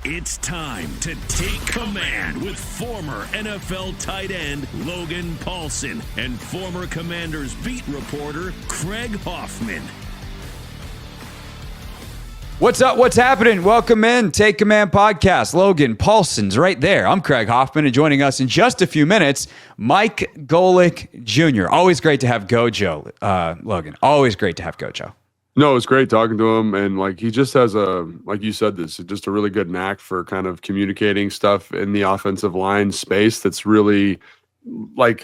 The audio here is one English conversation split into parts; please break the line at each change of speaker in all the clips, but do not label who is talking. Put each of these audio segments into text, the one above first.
It's time to take command with former NFL tight end Logan Paulson and former Commanders beat reporter Craig Hoffman.
What's up? What's happening? Welcome in. Take Command Podcast. Logan Paulson's right there. I'm Craig Hoffman, and joining us in just a few minutes, Mike Golic Jr. Always great to have Gojo, Logan. Always great to have Gojo.
No, it's great talking to him, and he just has like you said, just a really good knack for kind of communicating stuff in the offensive line space that's really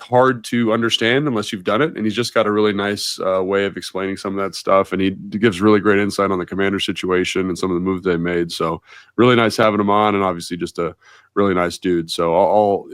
hard to understand unless you've done it. And he's just got a really nice way of explaining some of that stuff, and he gives really great insight on the Commander situation and some of the moves they made. So really nice having him on, and obviously just a really nice dude. So all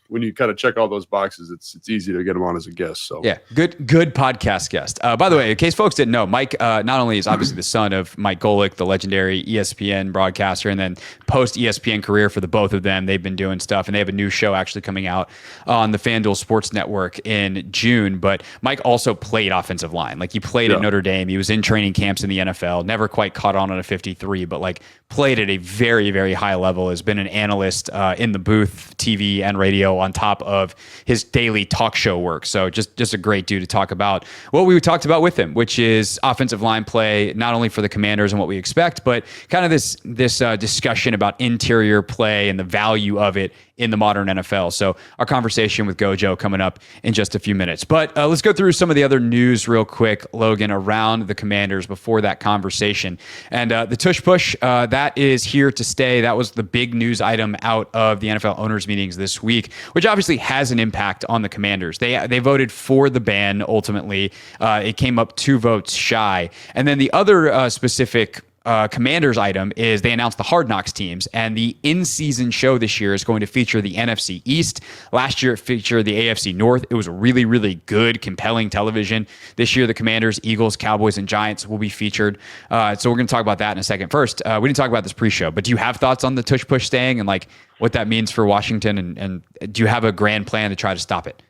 when you kind of check all those boxes, it's easy to get him on as a guest. So
yeah, good podcast guest. By the way, in case folks didn't know, Mike not only is obviously the son of Mike Golic, the legendary ESPN broadcaster, and then post ESPN career for the both of them. They've been doing stuff, and they have a new show actually coming out on the FanDuel Sports Network in June. But Mike also played offensive line. He played at Notre Dame. He was in training camps in the NFL. Never quite caught on a 53, but played at a very, very high level. Has been an analyst in the booth, TV and radio, on top of his daily talk show work. So just a great dude to talk about what we talked about with him, which is offensive line play, not only for the Commanders and what we expect, but kind of this discussion about interior play and the value of it in the modern NFL. So our conversation with Gojo coming up in just a few minutes. But let's go through some of the other news real quick, Logan, around the Commanders before that conversation. And the Tush Push, that is here to stay. That was the big news item out of the NFL owners meetings this week, which obviously has an impact on the Commanders. They voted for the ban ultimately. It came up 2 votes shy. And then the other specific Commanders item is they announced the Hard Knocks teams, and the in-season show this year is going to feature the NFC East. Last year it featured the AFC North. It was really, really good, compelling television. This year the Commanders, Eagles, Cowboys, and Giants will be featured. So we're going to talk about that in a second. First, we didn't talk about this pre-show, but do you have thoughts on the Tush Push staying and what that means for Washington, and do you have a grand plan to try to stop it?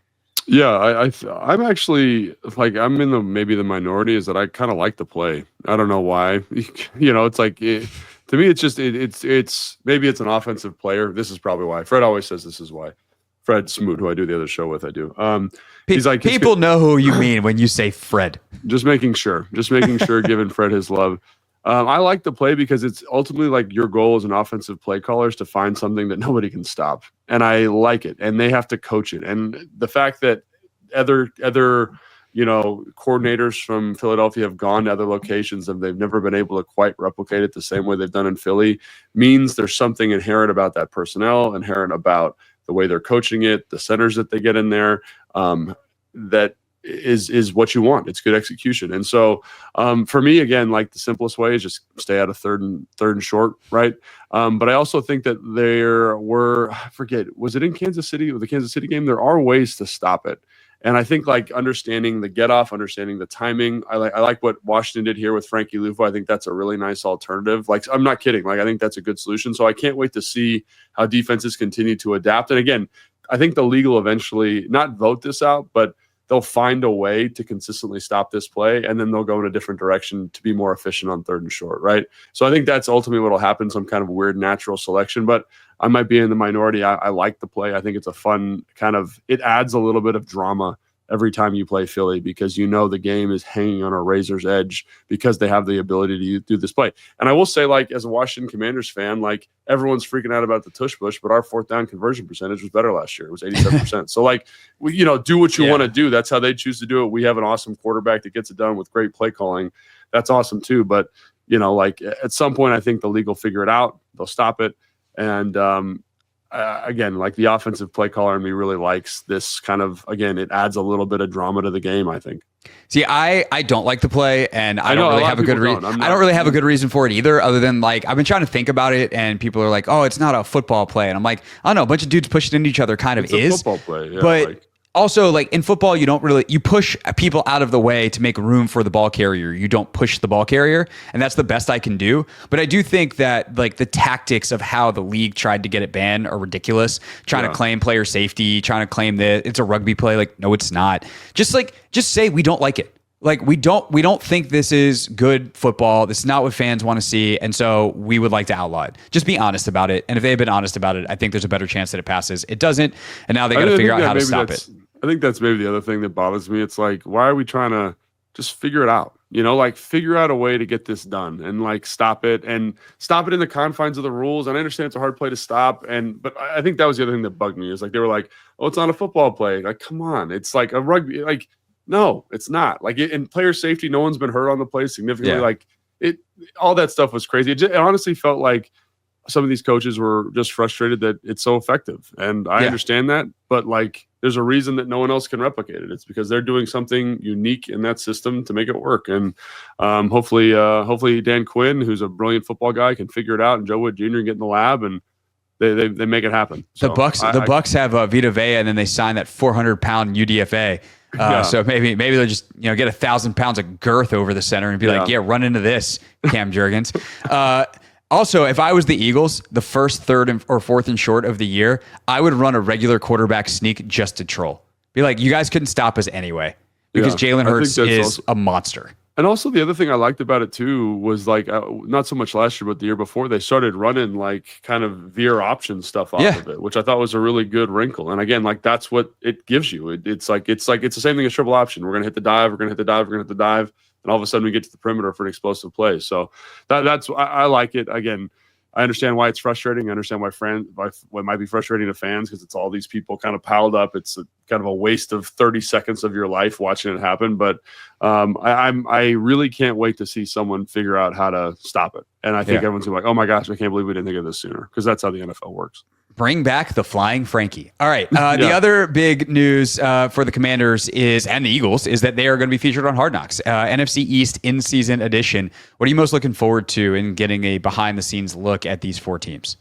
Yeah, I'm actually I'm in maybe the minority, is that I kind of like the play. I don't know why. It's to me, it's just it's maybe it's an offensive player. This is probably why. Fred always says this is why. Fred Smoot, who I do the other show with, I do. He's
people know who you mean when you say Fred.
Just making sure, giving Fred his love. I like the play because it's ultimately your goal as an offensive play caller is to find something that nobody can stop. And I like it. And they have to coach it. And the fact that other coordinators from Philadelphia have gone to other locations and they've never been able to quite replicate it the same way they've done in Philly means there's something inherent about that personnel, inherent about the way they're coaching it, the centers that they get in there, that is what you want. It's good execution. And so for me, again, the simplest way is just stay out of third and short, right? But I also think that there were, I forget, was it in Kansas City, with the Kansas City game? There are ways to stop it. And I think understanding the get off, understanding the timing. I like what Washington did here with Frankie Lufo. I think that's a really nice alternative. I'm not kidding. I think that's a good solution. So I can't wait to see how defenses continue to adapt. And again, I think the league will eventually not vote this out, but they'll find a way to consistently stop this play, and then they'll go in a different direction to be more efficient on third and short, right? So I think that's ultimately what will happen, some kind of weird natural selection, but I might be in the minority. I like the play. I think it's a fun it adds a little bit of drama every time you play Philly, because the game is hanging on a razor's edge because they have the ability to do this play. And I will say, as a Washington Commanders fan, everyone's freaking out about the Tush Push, but our 4th down conversion percentage was better last year. It was 87%. So we, do what you want to do. That's how they choose to do it. We have an awesome quarterback that gets it done with great play calling. That's awesome too. But, at some point, I think the league will figure it out. They'll stop it. And, again, the offensive play caller in me really likes this again, it adds a little bit of drama to the game, I think.
See, I don't like the play, and I don't really have a good reason. I don't really have a good reason for it either, other than I've been trying to think about it, and people are like, "Oh, it's not a football play," and I'm like, "I don't know, a bunch of dudes pushing into each other kind of
it's
is
a football play, yeah,
but." Also, in football, you push people out of the way to make room for the ball carrier. You don't push the ball carrier, and that's the best I can do. But I do think that the tactics of how the league tried to get it banned are ridiculous. Trying to claim player safety, trying to claim that it's a rugby play. No, it's not. Just say we don't like it. like we don't think this is good football. This is not what fans want to see, and so we would like to outlaw it. Just be honest about it. And if they had been honest about it, I think there's a better chance that it passes. It doesn't, and now they got to figure out how to stop it.
I think that's maybe the other thing that bothers me. It's like, why are we trying to just figure it out? You know, like figure out a way to get this done and like stop it in the confines of the rules. And I understand it's a hard play to stop. But I think that was the other thing that bugged me is like, they were like, oh, it's not a football play. Like, come on. It's like a rugby. Like, no, it's not. Like in player safety, no one's been hurt on the play significantly.
Yeah.
Like all that stuff was crazy. It honestly felt like some of these coaches were just frustrated that it's so effective. And I understand that, but like, there's a reason that no one else can replicate it. It's because they're doing something unique in that system to make it work. And hopefully Dan Quinn, who's a brilliant football guy, can figure it out, and Joe Wood Jr. get in the lab and they make it happen. So
the Bucks have Vita Vea, and then they sign that 400-pound UDFA. So maybe they'll just get 1,000 pounds of girth over the center and be like, run into this, Cam Jurgens. Also, if I was the Eagles, the first, third, or fourth and short of the year, I would run a regular quarterback sneak just to troll. Be like, you guys couldn't stop us anyway, because Jalen Hurts is a monster.
And also the other thing I liked about it too was like, not so much last year, but the year before, they started running like kind of veer option stuff off of it, which I thought was a really good wrinkle. And again, like that's what it gives you. It's the same thing as triple option. We're going to hit the dive. We're going to hit the dive. We're going to hit the dive. And all of a sudden we get to the perimeter for an explosive play. So I like it. Again, I understand why it's frustrating. I understand why it might be frustrating to fans, because it's all these people kind of piled up. It's kind of a waste of 30 seconds of your life watching it happen. But I really can't wait to see someone figure out how to stop it. And I think everyone's gonna be like, oh my gosh, I can't believe we didn't think of this sooner, because that's how the NFL works.
Bring back the Flying Frankie. All right. The other big news for the Commanders and the Eagles is that they are going to be featured on Hard Knocks, NFC East in-season edition. What are you most looking forward to in getting a behind-the-scenes look at these four teams?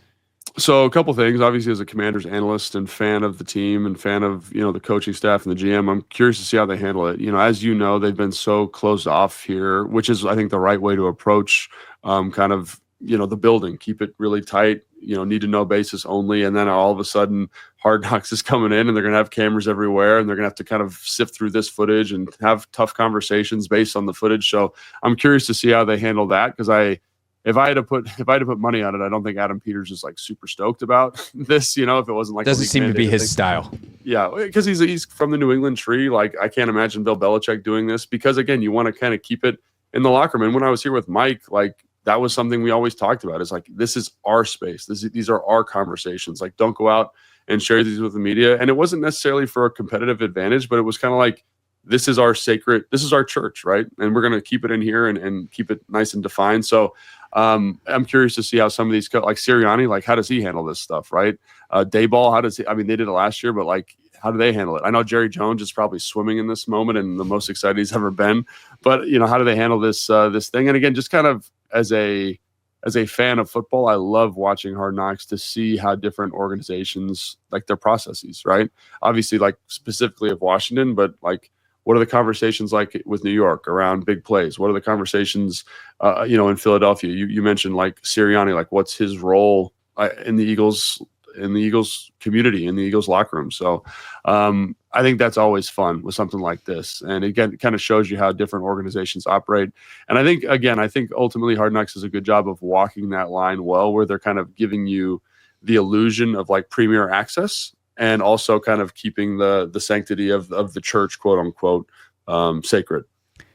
So a couple things. Obviously, as a Commanders analyst and fan of the team and fan of the coaching staff and the GM, I'm curious to see how they handle it. As you know, they've been so closed off here, which is, I think, the right way to approach the building. Keep it really tight. Need to know basis only. And then all of a sudden Hard Knocks is coming in, and they're going to have cameras everywhere, and they're going to have to kind of sift through this footage and have tough conversations based on the footage. So I'm curious to see how they handle that. Cause if I had to put money on it, I don't think Adam Peters is like super stoked about this, if it wasn't like,
doesn't seem to be his style.
Yeah. Cause he's from the New England tree. Like I can't imagine Bill Belichick doing this, because again, you want to kind of keep it in the locker room. And when I was here with Mike, like, that was something we always talked about, is like, this is our space. These are our conversations. Like, don't go out and share these with the media. And it wasn't necessarily for a competitive advantage, but it was kind of like, this is our church, right? And we're going to keep it in here and keep it nice and defined. So I'm curious to see how some of these, like Sirianni, like how does he handle this stuff, right? Dayball, they did it last year, but like, how do they handle it? I know Jerry Jones is probably swimming in this moment and the most excited he's ever been, but how do they handle this thing? And again, just kind of as a fan of football, I love watching Hard Knocks to see how different organizations, like their processes, right? Obviously, like specifically of Washington, but like, what are the conversations like with New York around big plays? What are the conversations, in Philadelphia? You mentioned like Sirianni, like what's his role in the Eagles community, in the Eagles locker room. So I think that's always fun with something like this. And again, it kind of shows you how different organizations operate. And I think ultimately Hard Knocks does a good job of walking that line well, where they're kind of giving you the illusion of like premier access, and also kind of keeping the sanctity of the church, quote unquote, sacred.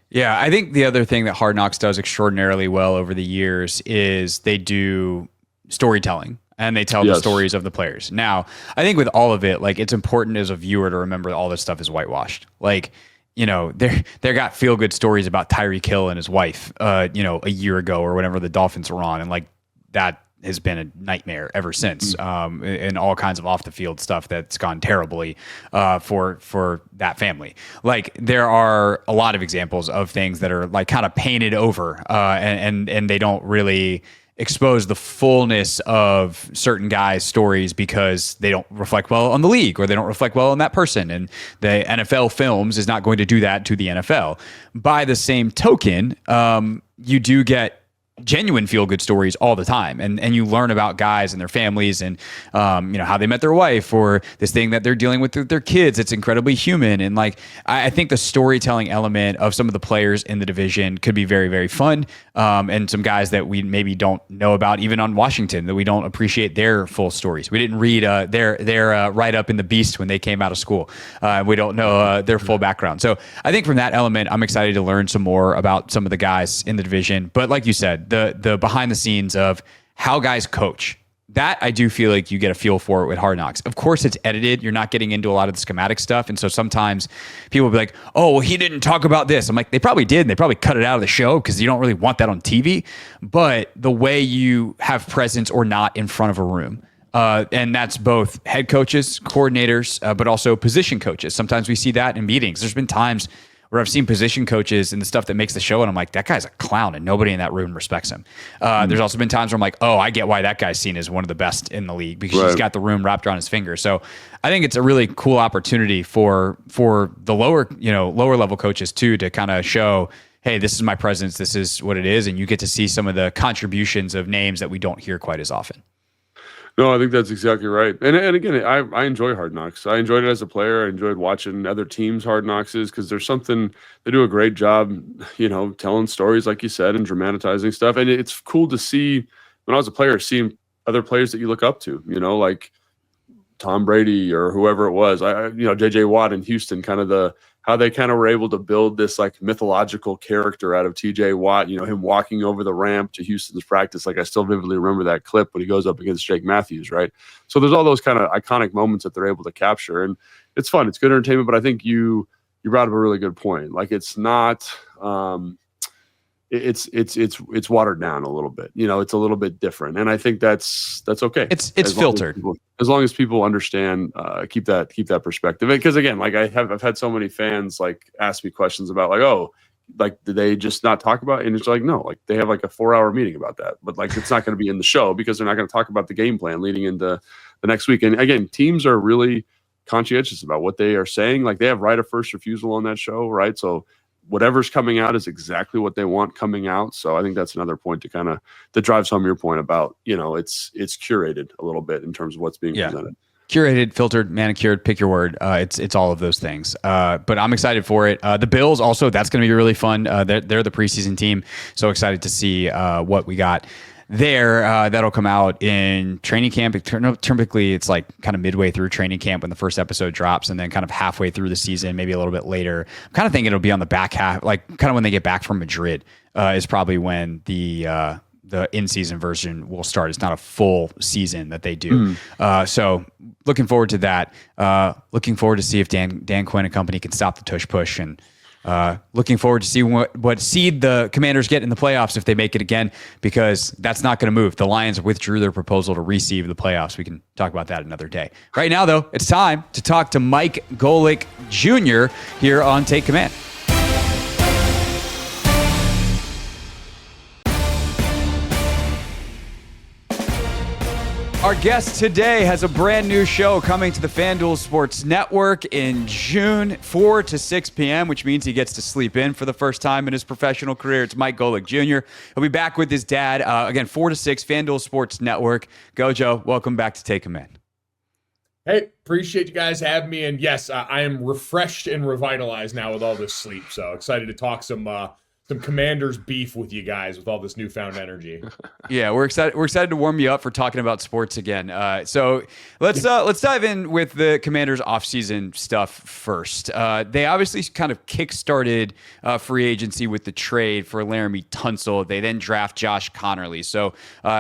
Yeah, I think the other thing that Hard Knocks does extraordinarily well over the years is they do storytelling. And they tell the stories of the players. Now, I think with all of it, like, it's important as a viewer to remember that all this stuff is whitewashed. Like, they got feel good stories about Tyreek Hill and his wife, a year ago or whenever the Dolphins were on, and like that has been a nightmare ever since. And all kinds of off the field stuff that's gone terribly for that family. Like, there are a lot of examples of things that are like kind of painted over, and they don't really expose the fullness of certain guys' stories because they don't reflect well on the league, or they don't reflect well on that person. And the NFL Films is not going to do that to the NFL. By the same token, you do get genuine feel good stories all the time. And you learn about guys and their families and, how they met their wife or this thing that they're dealing with their kids. It's incredibly human. And like, I think the storytelling element of some of the players in the division could be very, very fun. And some guys that we maybe don't know about, even on Washington, that we don't appreciate their full stories. We didn't read their write up in the Beast when they came out of school. We don't know their full background. So I think from that element, I'm excited to learn some more about some of the guys in the division. But like you said, the behind the scenes of how guys coach, that I do feel like you get a feel for it with Hard Knocks. Of course, it's edited. You're not getting into a lot of the schematic stuff. And so sometimes people will be like, oh, well, he didn't talk about this. I'm like, they probably did. And they probably cut it out of the show because you don't really want that on TV. But the way you have presence or not in front of a room, and that's both head coaches, coordinators, but also position coaches. Sometimes we see that in meetings. There's been times where I've seen position coaches and the stuff that makes the show, and I'm like, that guy's a clown, and nobody in that room respects him. There's also been times where I'm like, oh, I get why that guy's seen as one of the best in the league because he's got the room wrapped around his finger. So I think it's a really cool opportunity for the lower level coaches too to kind of show, hey, this is my presence, this is what it is, and you get to see some of the contributions of names that we don't hear quite as often.
No, I think that's exactly right. And again, I enjoy Hard Knocks. I enjoyed it as a player. I enjoyed watching other teams' Hard Knocks because there's something, they do a great job, telling stories, like you said, and dramatizing stuff. And it's cool to see, when I was a player, seeing other players that you look up to, like Tom Brady or whoever it was. JJ Watt in Houston, how they kind of were able to build this like mythological character out of TJ Watt, him walking over the ramp to Houston's practice. Like I still vividly remember that clip when he goes up against Jake Matthews, right? So there's all those kind of iconic moments that they're able to capture, and it's fun. It's good entertainment, but I think you brought up a really good point. Like it's not, it's watered down a little bit. It's a little bit different, and I think that's okay.
It's filtered.
As long as people understand, keep that perspective. Because again, like I've had so many fans like ask me questions about like, oh, like did they just not talk about it? And it's like, no, like they have like a 4-hour meeting about that, but like it's not going to be in the show because they're not going to talk about the game plan leading into the next week. And again, teams are really conscientious about what they are saying. Like they have right of first refusal on that show, right? So whatever's coming out is exactly what they want coming out. So I think that's another point that drives home your point about, it's curated a little bit in terms of what's being presented.
Curated, filtered, manicured, pick your word. It's all of those things. But I'm excited for it. The Bills also, that's going to be really fun. They're the preseason team. So excited to see what we got there. That'll come out in training camp. Typically it's like kind of midway through training camp when the first episode drops, and then kind of halfway through the season, maybe a little bit later. I'm kind of thinking it'll be on the back half, like kind of when they get back from Madrid is probably when the in-season version will start. It's not a full season that they do. So looking forward to that. Looking forward to see if Dan Quinn and company can stop the tush push, and looking forward to see what seed the Commanders get in the playoffs if they make it again, because that's not going to move. The Lions withdrew their proposal to receive the playoffs. We can talk about that another day. Right now, though, it's time to talk to Mike Golic Jr. here on Take Command. Our guest today has a brand new show coming to the FanDuel Sports Network in June, 4 to 6 p.m., which means he gets to sleep in for the first time in his professional career. It's Mike Golic Jr. He'll be back with his dad, again, 4 to 6, FanDuel Sports Network. Go, Joe. Welcome back to Take Command.
Hey, appreciate you guys having me. And yes, I am refreshed and revitalized now with all this sleep. So excited to talk some Commanders beef with you guys with all this newfound energy.
Yeah, we're excited to warm you up for talking about sports again. So let's dive in with the Commanders offseason stuff first. They obviously kind of kickstarted free agency with the trade for Laremy Tunsil. They then draft Josh Conerly. So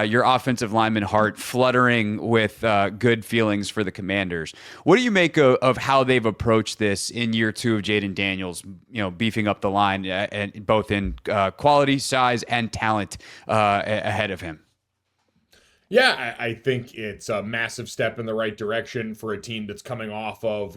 your offensive lineman heart fluttering with good feelings for the Commanders. What do you make of how they've approached this in year 2 of Jaden Daniels? Beefing up the line and both in quality, size, and talent ahead of him.
Yeah, I think it's a massive step in the right direction for a team that's coming off of,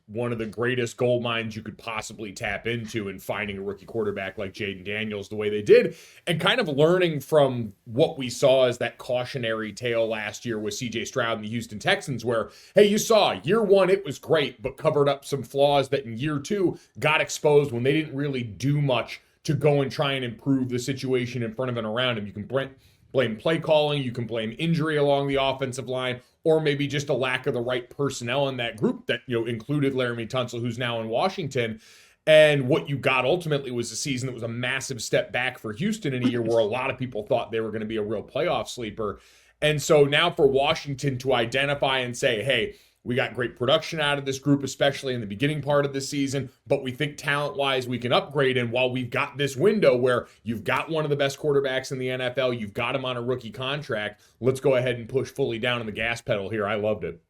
one of the greatest gold mines you could possibly tap into in finding a rookie quarterback like Jaden Daniels the way they did, and kind of learning from what we saw as that cautionary tale last year with CJ Stroud and the Houston Texans, where, hey, you saw year 1, it was great, but covered up some flaws that in year 2 got exposed when they didn't really do much to go and try and improve the situation in front of and around him. You can blame play calling, you can blame injury along the offensive line, or maybe just a lack of the right personnel in that group that, included Laremy Tunsil, who's now in Washington. And what you got ultimately was a season that was a massive step back for Houston in a year where a lot of people thought they were going to be a real playoff sleeper. And so now for Washington to identify and say, hey, we got great production out of this group, especially in the beginning part of the season, but we think talent-wise we can upgrade. And while we've got this window where you've got one of the best quarterbacks in the NFL, you've got him on a rookie contract, let's go ahead and push fully down on the gas pedal here. I loved it.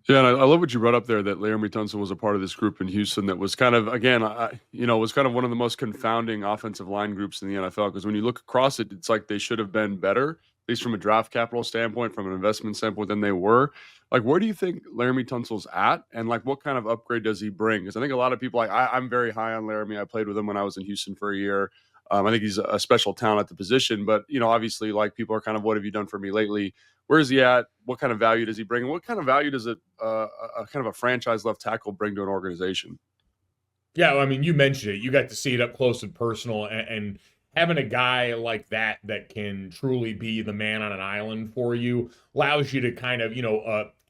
Yeah, and I love what you brought up there, that Laremy Tunsil was a part of this group in Houston that was kind of, again, was kind of one of the most confounding offensive line groups in the NFL, because when you look across it, it's like they should have been better, at least from a draft capital standpoint, from an investment standpoint, than they were. Like, where do you think Laremy Tunsil's at, and like what kind of upgrade does he bring? Because I think a lot of people, I'm very high on Laremy. I played with him when I was in Houston for a year. I think he's a special talent at the position, but obviously, like, people are kind of, what have you done for me lately? Where is he at? What kind of value does he bring? And what kind of value does a kind of a franchise left tackle bring to an organization?
Yeah, I mean, you mentioned it. You got to see it up close and personal, and having a guy like that can truly be the man on an island for you allows you to kind of,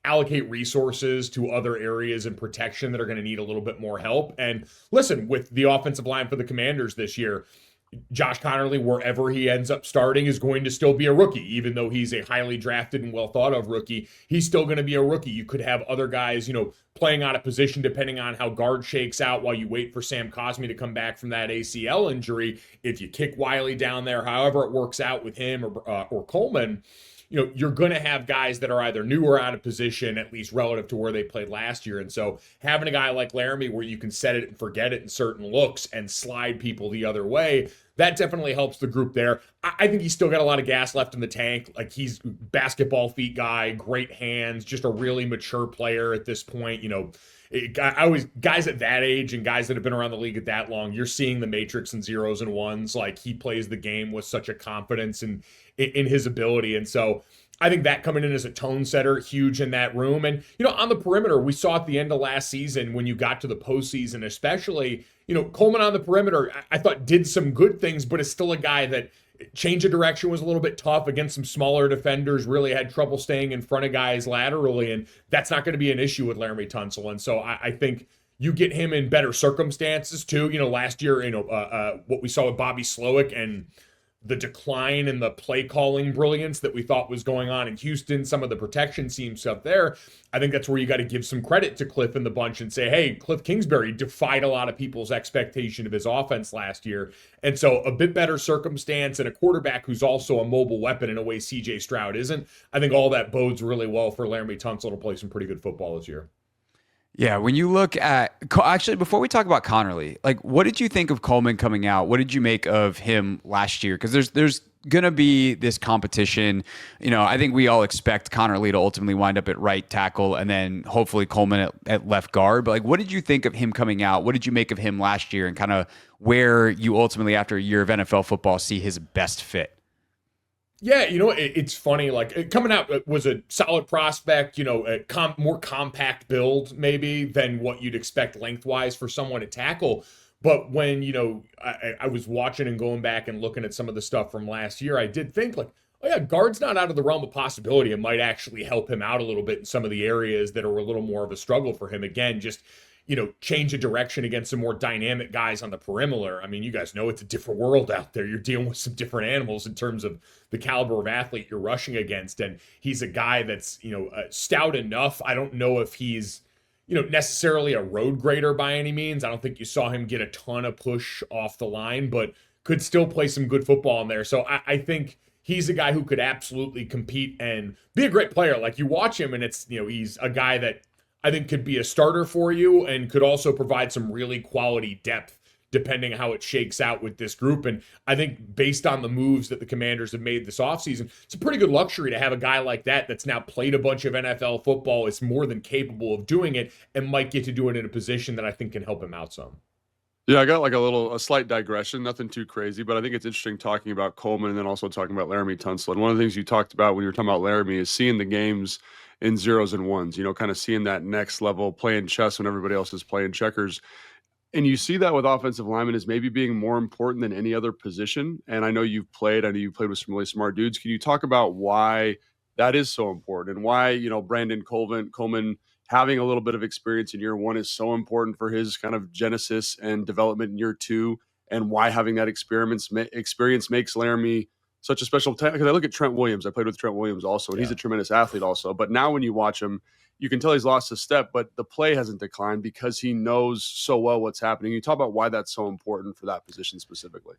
allocate resources to other areas and protection that are going to need a little bit more help. And listen, with the offensive line for the Commanders this year, Josh Conerly, wherever he ends up starting, is going to still be a rookie. Even though he's a highly drafted and well thought of rookie, he's still going to be a rookie. You could have other guys, playing out of position depending on how guard shakes out while you wait for Sam Cosmi to come back from that ACL injury. If you kick Wiley down there, however it works out with him or Coleman, you're going to have guys that are either new or out of position, at least relative to where they played last year. And so having a guy like Laremy where you can set it and forget it in certain looks and slide people the other way, that definitely helps the group there. I think he's still got a lot of gas left in the tank. Like, he's basketball feet guy, great hands, just a really mature player at this point. Guys at that age and guys that have been around the league at that long, you're seeing the matrix and zeros and ones. Like, he plays the game with such a confidence in his ability. And so I think that coming in as a tone setter, huge in that room. And, on the perimeter, we saw at the end of last season when you got to the postseason, especially, Coleman on the perimeter, I thought did some good things, but is still a guy that change of direction was a little bit tough against some smaller defenders, really had trouble staying in front of guys laterally. And that's not going to be an issue with Laremy Tunsil. And so I think you get him in better circumstances too. Last year, what we saw with Bobby Slowick and the decline in the play calling brilliance that we thought was going on in Houston, some of the protection team stuff there. I think that's where you got to give some credit to Cliff and the bunch and say, hey, Cliff Kingsbury defied a lot of people's expectation of his offense last year. And so a bit better circumstance and a quarterback who's also a mobile weapon in a way CJ Stroud isn't. I think all that bodes really well for Laremy Tunsil to play some pretty good football this year.
Yeah, when you look at, actually, before we talk about Conerly, like, what did you think of Coleman coming out? What did you make of him last year? Because there's going to be this competition. I think we all expect Conerly to ultimately wind up at right tackle and then hopefully Coleman at left guard. But, like, what did you think of him coming out? What did you make of him last year, and kind of where you ultimately, after a year of NFL football, see his best fit?
Yeah, it's funny. Like, coming out, it was a solid prospect. A more compact build maybe than what you'd expect lengthwise for someone to tackle. But when I was watching and going back and looking at some of the stuff from last year, I did think, like, oh yeah, guard's not out of the realm of possibility. It might actually help him out a little bit in some of the areas that are a little more of a struggle for him. Again, just change of direction against some more dynamic guys on the perimeter. I mean, you guys know it's a different world out there. You're dealing with some different animals in terms of the caliber of athlete you're rushing against. And he's a guy that's, stout enough. I don't know if he's, necessarily a road grader by any means. I don't think you saw him get a ton of push off the line, but could still play some good football in there. So I think he's a guy who could absolutely compete and be a great player. Like, you watch him and it's, he's a guy that I think could be a starter for you and could also provide some really quality depth depending how it shakes out with this group. And I think based on the moves that the Commanders have made this offseason, it's a pretty good luxury to have a guy like that that's now played a bunch of NFL football, is more than capable of doing it, and might get to do it in a position that I think can help him out some.
Yeah, I got like a slight digression, nothing too crazy, but I think it's interesting talking about Coleman and then also talking about Laremy Tunsil. And one of the things you talked about when you were talking about Laremy is seeing the games in zeros and ones, kind of seeing that next level, playing chess when everybody else is playing checkers. And you see that with offensive linemen as maybe being more important than any other position. And I know you've played with some really smart dudes. Can you talk about why that is so important and why, Brandon Coleman having a little bit of experience in year one is so important for his kind of genesis and development in year two, and why having that experience makes Laremy such a special talent? Because I look at Trent Williams. I played with Trent Williams also, and he's a tremendous athlete also. But now when you watch him, you can tell he's lost a step, but the play hasn't declined because he knows so well what's happening. You talk about why that's so important for that position specifically.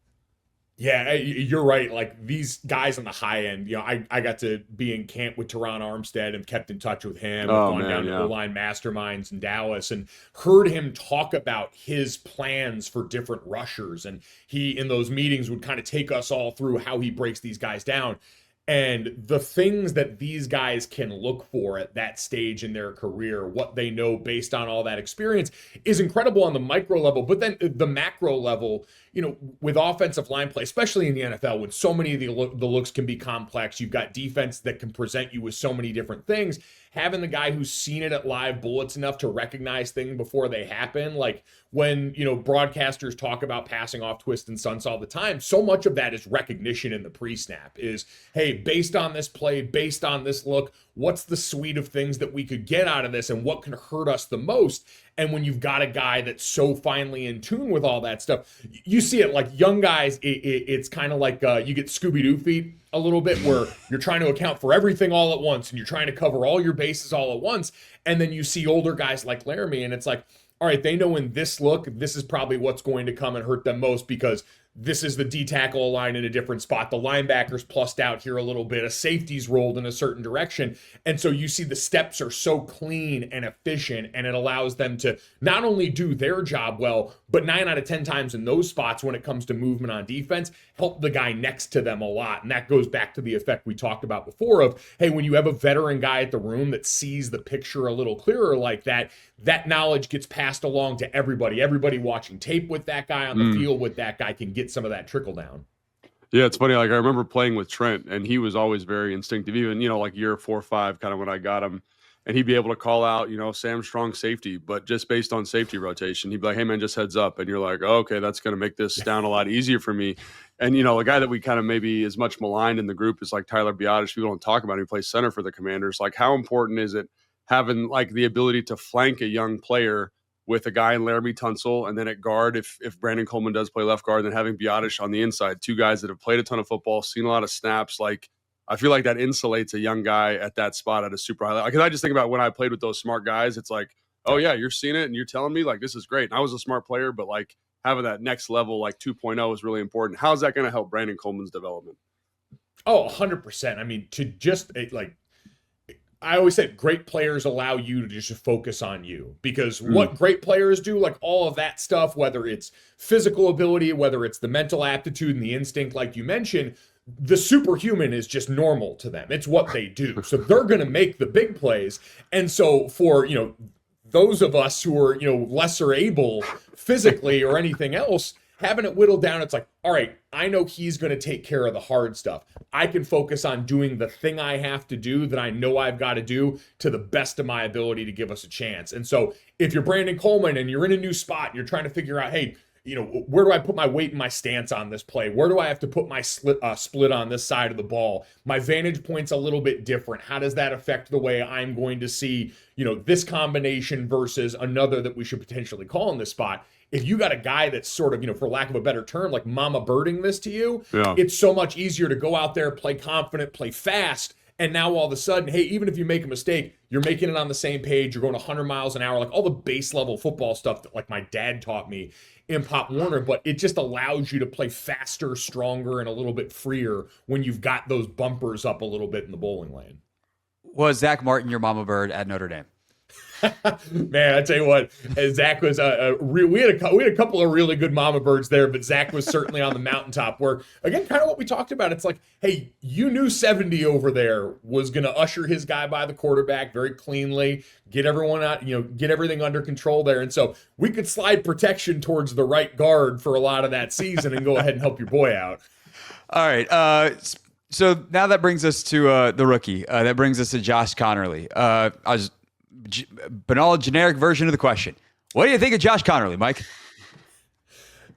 Yeah, you're right. Like these guys on the high end, I got to be in camp with Teron Armstead and kept in touch with him. Gone down to O-line masterminds in Dallas and heard him talk about his plans for different rushers. And he, in those meetings, would kind of take us all through how he breaks these guys down. And the things that these guys can look for at that stage in their career, what they know based on all that experience, is incredible on the micro level. But then the macro level, with offensive line play, especially in the NFL, when so many of the looks can be complex, you've got defense that can present you with so many different things. Having the guy who's seen it at live bullets enough to recognize things before they happen, like when broadcasters talk about passing off twists and stunts all the time, so much of that is recognition in the pre-snap. Is, hey, based on this play, based on this look, what's the suite of things that we could get out of this, and what can hurt us the most? And when you've got a guy that's so finely in tune with all that stuff, you see it like young guys. It's kind of like you get Scooby-Doo feet a little bit, where you're trying to account for everything all at once and you're trying to cover all your bases all at once. And then you see older guys like Laremy, and it's like, all right, they know in this look, this is probably what's going to come and hurt them most, because this is the D tackle line in a different spot. The linebackers plussed out here a little bit. A safety's rolled in a certain direction. And so you see the steps are so clean and efficient, and it allows them to not only do their job well, but 9 out of 10 times in those spots when it comes to movement on defense, help the guy next to them a lot. And that goes back to the effect we talked about before of, hey, when you have a veteran guy at the room that sees the picture a little clearer like that, that knowledge gets passed along to everybody. Everybody watching tape with that guy on the field with that guy can get some of that trickle down.
Yeah, it's funny. Like I remember playing with Trent, and he was always very instinctive, even, like year 4 or 5, kind of when I got him. And he'd be able to call out, Sam Strong safety, but just based on safety rotation. He'd be like, hey, man, just heads up. And you're like, oh, okay, that's going to make this down a lot easier for me. And, a guy that we kind of maybe is much maligned in the group is like Tyler Biadasz. People don't talk about him. He plays center for the Commanders. Like, how important is it having like the ability to flank a young player with a guy in Laremy Tunsil, and then at guard, if Brandon Coleman does play left guard, then having Biadasz on the inside, 2 guys that have played a ton of football, seen a lot of snaps. Like, I feel like that insulates a young guy at that spot at a super high level. Because I just think about when I played with those smart guys, it's like, oh yeah, you're seeing it and you're telling me like this is great. And I was a smart player, but like having that next level, like 2.0 is really important. How's that going to help Brandon Coleman's development?
Oh, 100%. I mean, to just like, I always said great players allow you to just focus on you, because what great players do, like all of that stuff, whether it's physical ability, whether it's the mental aptitude and the instinct, like you mentioned, the superhuman is just normal to them. It's what they do. So they're going to make the big plays. And so for, those of us who are, lesser able physically or anything else, having it whittled down, it's like, all right, I know he's going to take care of the hard stuff. I can focus on doing the thing I have to do that I know I've got to do to the best of my ability to give us a chance. And so if you're Brandon Coleman and you're in a new spot and you're trying to figure out, hey, where do I put my weight and my stance on this play? Where do I have to put my split on this side of the ball? My vantage point's a little bit different. How does that affect the way I'm going to see, this combination versus another that we should potentially call in this spot? If you got a guy that's sort of, for lack of a better term, like mama birding this to you, It's so much easier to go out there, play confident, play fast. And now all of a sudden, hey, even if you make a mistake, you're making it on the same page. You're going 100 miles an hour, like all the base level football stuff that like my dad taught me in Pop Warner. But it just allows you to play faster, stronger, and a little bit freer when you've got those bumpers up a little bit in the bowling lane.
Was Zach Martin your mama bird at Notre Dame?
Man, I tell you what, Zach was we had a couple of really good mama birds there, but Zach was certainly on the mountaintop. Where again, kind of what we talked about. It's like, hey, you knew 70 over there was going to usher his guy by the quarterback very cleanly, get everyone out, get everything under control there, and so we could slide protection towards the right guard for a lot of that season and go ahead and help your boy out.
All right. So now that brings us to the rookie. That brings us to Josh Conerly.
Mm-hmm.
Banal generic version of the question. What do you think of Josh Conerly, Mike?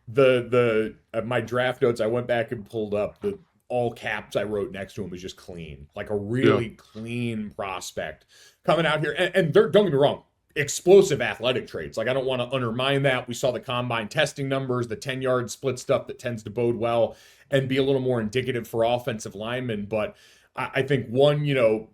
My draft notes, I went back and pulled up the all caps I wrote next to him was just clean, like a really clean prospect coming out here. And don't get me wrong, explosive athletic traits. Like, I don't want to undermine that. We saw the combine testing numbers, the 10-yard split stuff that tends to bode well and be a little more indicative for offensive linemen. But I think one,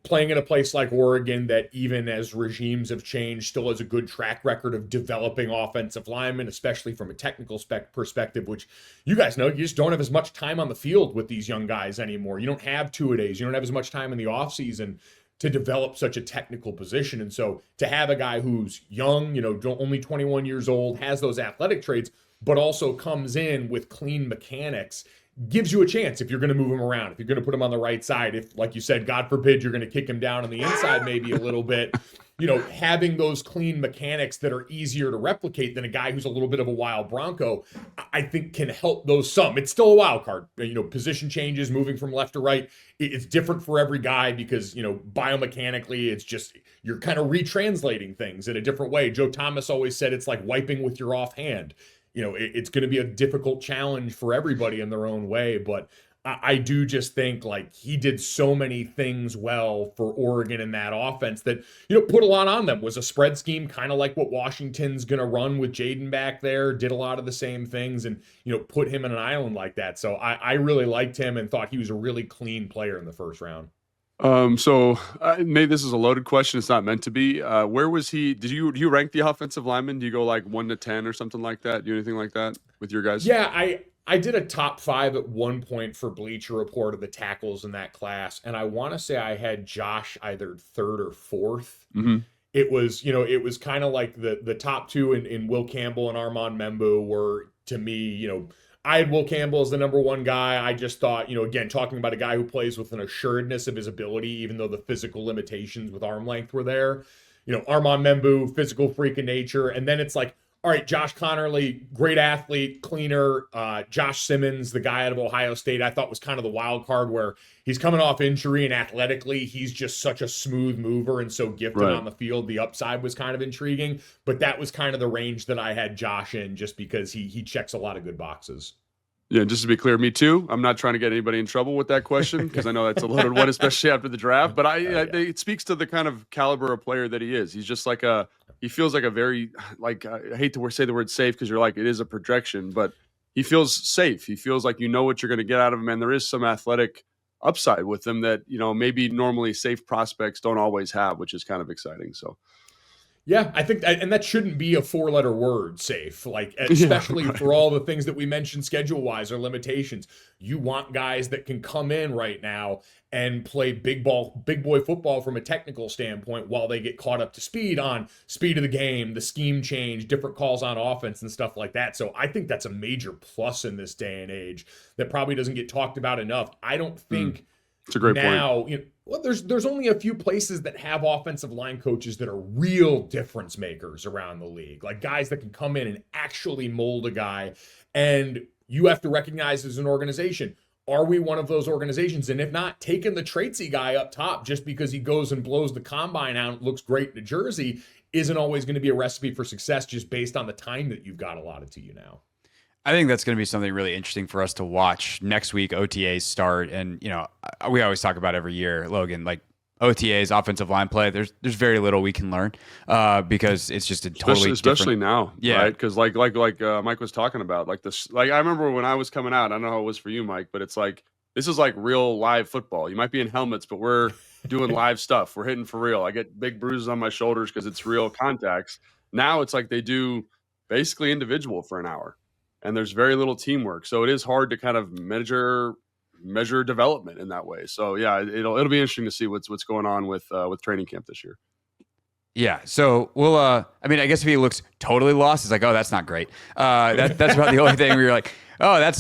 playing in a place like Oregon that even as regimes have changed still has a good track record of developing offensive linemen, especially from a technical perspective, which you guys know, you just don't have as much time on the field with these young guys anymore. You don't have two-a-days. You don't have as much time in the offseason to develop such a technical position. And so to have a guy who's young, only 21 years old, has those athletic traits, but also comes in with clean mechanics, gives you a chance if you're going to move him around, if you're going to put him on the right side, if, like you said, God forbid, you're going to kick him down on the inside maybe a little bit, having those clean mechanics that are easier to replicate than a guy who's a little bit of a wild Bronco, I think can help those some. It's still a wild card. Position changes, moving from left to right. It's different for every guy because, biomechanically, it's just, you're kind of retranslating things in a different way. Joe Thomas always said it's like wiping with your offhand. It's going to be a difficult challenge for everybody in their own way, but I do just think like he did so many things well for Oregon in that offense that, put a lot on them. Was a spread scheme, kind of like what Washington's going to run with Jaden back there, did a lot of the same things and, put him in an island like that. So I really liked him and thought he was a really clean player in the first round.
So maybe this is a loaded question. It's not meant to be. Where was he? Do you rank the offensive lineman? Do you go like 1 to 10 or something like that? Do anything like that with your guys?
Yeah, I did a top 5 at one point for Bleacher Report of the tackles in that class. And I want to say I had Josh either 3rd or 4th.
Mm-hmm.
It was kind of like the top 2 in Will Campbell and Armand Membu were, to me, I had Will Campbell as the number 1 guy. I just thought, again, talking about a guy who plays with an assuredness of his ability, even though the physical limitations with arm length were there. Armand Membu, physical freak of nature. And then it's like, all right, Josh Conerly, great athlete, cleaner. Josh Simmons, the guy out of Ohio State, I thought was kind of the wild card where he's coming off injury and athletically, he's just such a smooth mover and so gifted on the field. The upside was kind of intriguing, but that was kind of the range that I had Josh in just because he checks a lot of good boxes.
Yeah, just to be clear, me too. I'm not trying to get anybody in trouble with that question because I know that's a loaded one, especially after the draft. But it speaks to the kind of caliber of player that he is. He's just like he feels like a very, like, I hate to say the word safe because you're like, it is a projection, but he feels safe. He feels like what you're going to get out of him. And there is some athletic upside with him that, maybe normally safe prospects don't always have, which is kind of exciting. So.
Yeah, I think, and that shouldn't be a 4-letter word, safe, like, especially for all the things that we mentioned schedule-wise or limitations. You want guys that can come in right now and play big boy football from a technical standpoint while they get caught up to speed on speed of the game, the scheme change, different calls on offense and stuff like that. So I think that's a major plus in this day and age that probably doesn't get talked about enough. I don't think
it's a great point.
Well, there's only a few places that have offensive line coaches that are real difference makers around the league, like guys that can come in and actually mold a guy. And you have to recognize as an organization, are we one of those organizations? And if not, taking the traitsy guy up top just because he goes and blows the combine out and looks great in a jersey isn't always going to be a recipe for success just based on the time that you've got allotted to you now.
I think that's going to be something really interesting for us to watch next week. OTAs start, and we always talk about every year, Logan, like OTAs, offensive line play. There's very little we can learn because it's just a totally
especially now,
yeah.
Right? Because like Mike was talking about, like this. Like I remember when I was coming out. I don't know how it was for you, Mike, but it's like this is like real live football. You might be in helmets, but we're doing live stuff. We're hitting for real. I get big bruises on my shoulders because it's real contacts. Now it's like they do basically individual for an hour. And there's very little teamwork, so it is hard to kind of measure development in that way. So yeah, it'll be interesting to see what's going on with training camp this year.
Yeah, so we'll. I mean, I guess if he looks totally lost, it's like, oh, that's not great. That's about the only thing where you're like, oh,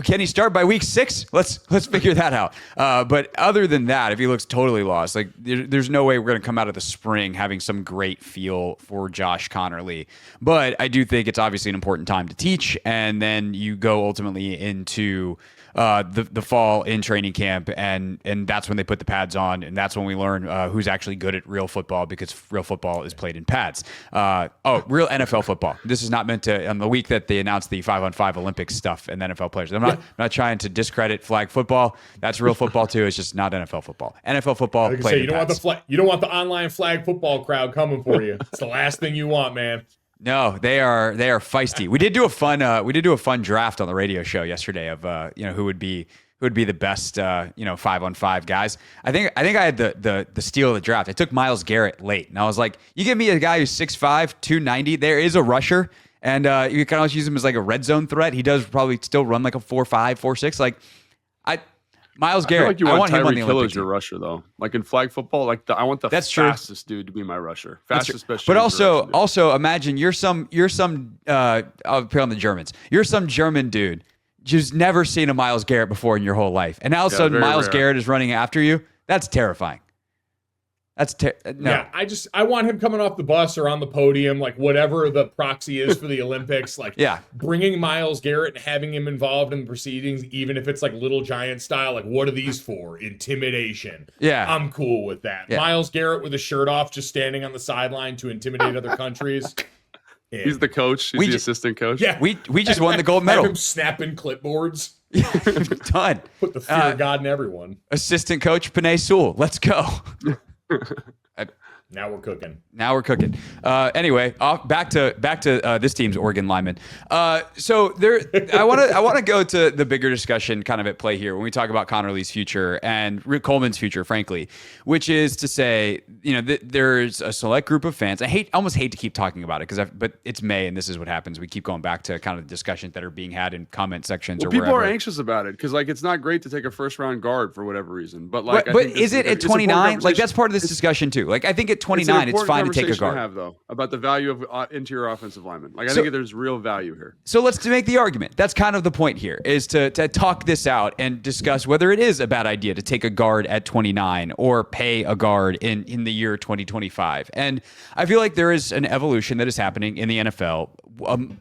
can he start by week 6? Let's figure that out. But other than that, if he looks totally lost, like there's no way we're going to come out of the spring having some great feel for Josh Conerly. But I do think it's obviously an important time to teach, and then you go ultimately into the fall in training camp, and that's when they put the pads on, and that's when we learn who's actually good at real football, because real football is played in pads. Real NFL football. This is not meant to, on the week that they announced the 5-on-5 Olympics stuff and the NFL players. I'm not trying to discredit flag football. That's real football too. It's just not NFL football. NFL football played in pads.
You don't want the online flag football crowd coming for you. It's the last thing you want, man.
No, they are feisty. We did do a fun draft on the radio show yesterday of who would be the best 5-on-5 guys. I think I had the steal of the draft. I took Myles Garrett late, and I was like, you give me a guy who's 6'5", 290. There is a rusher, and you can always use him as like a red zone threat. He does probably still run like a 4.5, 4.6. Like Myles Garrett.
I want
him on the
Tyreek Hill
Olympic
as your
team.
rusher, though. Like in flag football, I want the fastest dude to be my rusher. Fastest, best.
But also imagine you're some I'll put on the Germans. You're some German dude who's never seen a Myles Garrett before in your whole life, and all of a sudden Myles Garrett is running after you. That's terrifying. No.
Yeah, I want him coming off the bus or on the podium, like whatever the proxy is for the Olympics. Like, bringing Myles Garrett and having him involved in the proceedings, even if it's like Little Giant style. Like, what are these for? Intimidation.
Yeah,
I'm cool with that.
Yeah.
Myles Garrett with his shirt off, just standing on the sideline to intimidate other countries.
He's the coach. He's the assistant coach.
Yeah,
we just won the gold medal.
Have him snapping clipboards.
Done.
Put the fear of God in everyone.
Assistant coach Panay Sewell. Let's go.
Now we're cooking.
Anyway, back to this team's Oregon lineman. So there, I want to go to the bigger discussion kind of at play here when we talk about Conerly's future and Rick Coleman's future, frankly, which is to say, there's a select group of fans. I almost hate to keep talking about it but it's May and this is what happens. We keep going back to kind of the discussions that are being had in comment sections or
people
wherever.
Are anxious about it because it's not great to take a first round guard for whatever reason. But
is it at 29? Like that's part of this discussion too. Like I think at 29, it's fine to take a guard.
To have, though, about the value of interior offensive linemen. I think there's real value here.
So let's make the argument. That's kind of the point here, is to talk this out and discuss whether it is a bad idea to take a guard at 29 or pay a guard in the year 2025. And I feel like there is an evolution that is happening in the NFL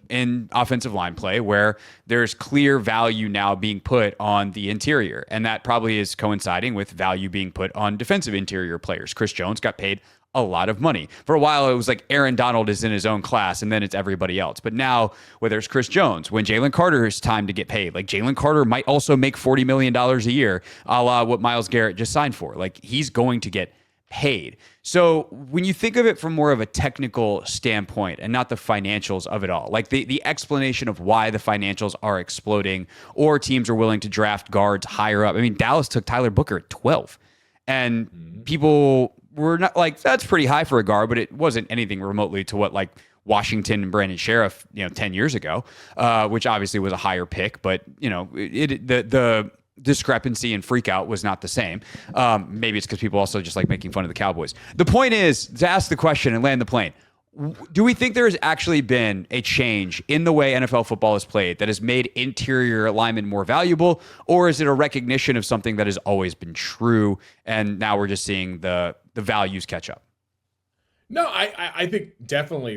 in offensive line play where there's clear value now being put on the interior. And that probably is coinciding with value being put on defensive interior players. Chris Jones got paid a lot of money. For a while, it was like Aaron Donald is in his own class, and then it's everybody else. But now, whether it's Chris Jones, when Jalen Carter is time to get paid, like Jalen Carter might also make $40 million a year, a la what Myles Garrett just signed for. Like, he's going to get paid. So when you think of it from more of a technical standpoint and not the financials of it all, like the explanation of why the financials are exploding or teams are willing to draft guards higher up. I mean, Dallas took Tyler Booker at 12, and people were not like, that's pretty high for a guard, but it wasn't anything remotely to what like Washington and Brandon Sheriff, 10 years ago, which obviously was a higher pick, but the discrepancy and freak out was not the same. Maybe it's because people also just like making fun of the Cowboys. The point is to ask the question and land the plane. Do we think there has actually been a change in the way NFL football is played that has made interior linemen more valuable, or is it a recognition of something that has always been true and now we're just seeing the values catch up?
No, I think definitely,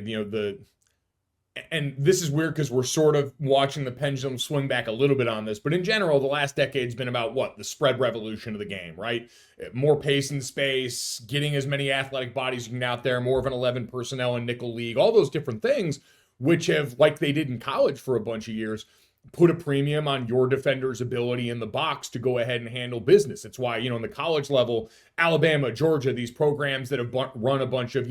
and this is weird because we're sort of watching the pendulum swing back a little bit on this, but in general, the last decade's been about the spread revolution of the game, right? More pace and space, getting as many athletic bodies as you can out there, more of an 11 personnel and nickel league, all those different things, which have, like they did in college for a bunch of years, put a premium on your defender's ability in the box to go ahead and handle business. It's why, in the college level, Alabama, Georgia, these programs that have run a bunch of,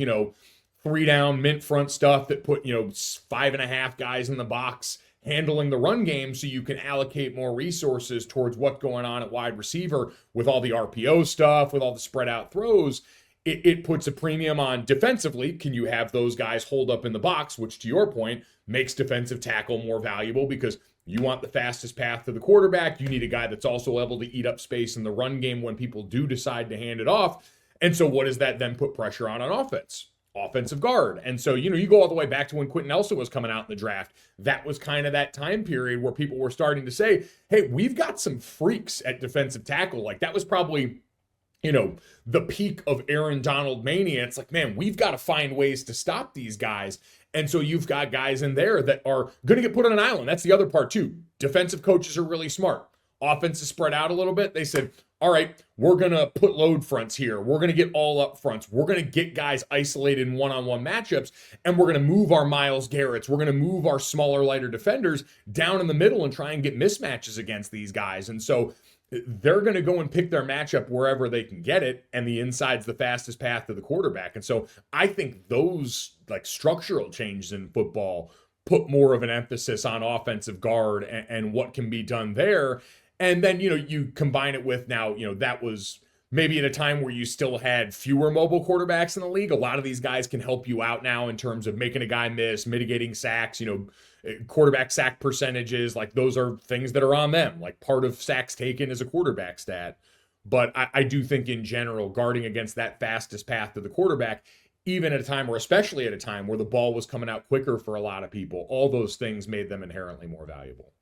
3-down mint front stuff that put 5.5 guys in the box handling the run game, so you can allocate more resources towards what's going on at wide receiver with all the RPO stuff, with all the spread out throws. It puts a premium on defensively. Can you have those guys hold up in the box, which to your point makes defensive tackle more valuable because you want the fastest path to the quarterback. You need a guy that's also able to eat up space in the run game when people do decide to hand it off. And so what does that then put pressure on offense? Offensive guard. And so, you go all the way back to when Quentin Nelson was coming out in the draft. That was kind of that time period where people were starting to say, hey, we've got some freaks at defensive tackle. Like that was probably, the peak of Aaron Donald mania. It's like, man, we've got to find ways to stop these guys. And so you've got guys in there that are going to get put on an island. That's the other part too. Defensive coaches are really smart. offense is spread out a little bit, they said, all right, we're going to put load fronts here. We're going to get all up fronts. We're going to get guys isolated in one-on-one matchups, and we're going to move our Myles Garretts. We're going to move our smaller, lighter defenders down in the middle and try and get mismatches against these guys. And so they're going to go and pick their matchup wherever they can get it, and the inside's the fastest path to the quarterback. And so I think those like structural changes in football put more of an emphasis on offensive guard and what can be done there. And then, you combine it with now, that was maybe at a time where you still had fewer mobile quarterbacks in the league. A lot of these guys can help you out now in terms of making a guy miss, mitigating sacks, quarterback sack percentages. Like those are things that are on them. Like part of sacks taken is a quarterback stat. But I do think in general, guarding against that fastest path to the quarterback, even at a time or especially at a time where the ball was coming out quicker for a lot of people, all those things made them inherently more valuable.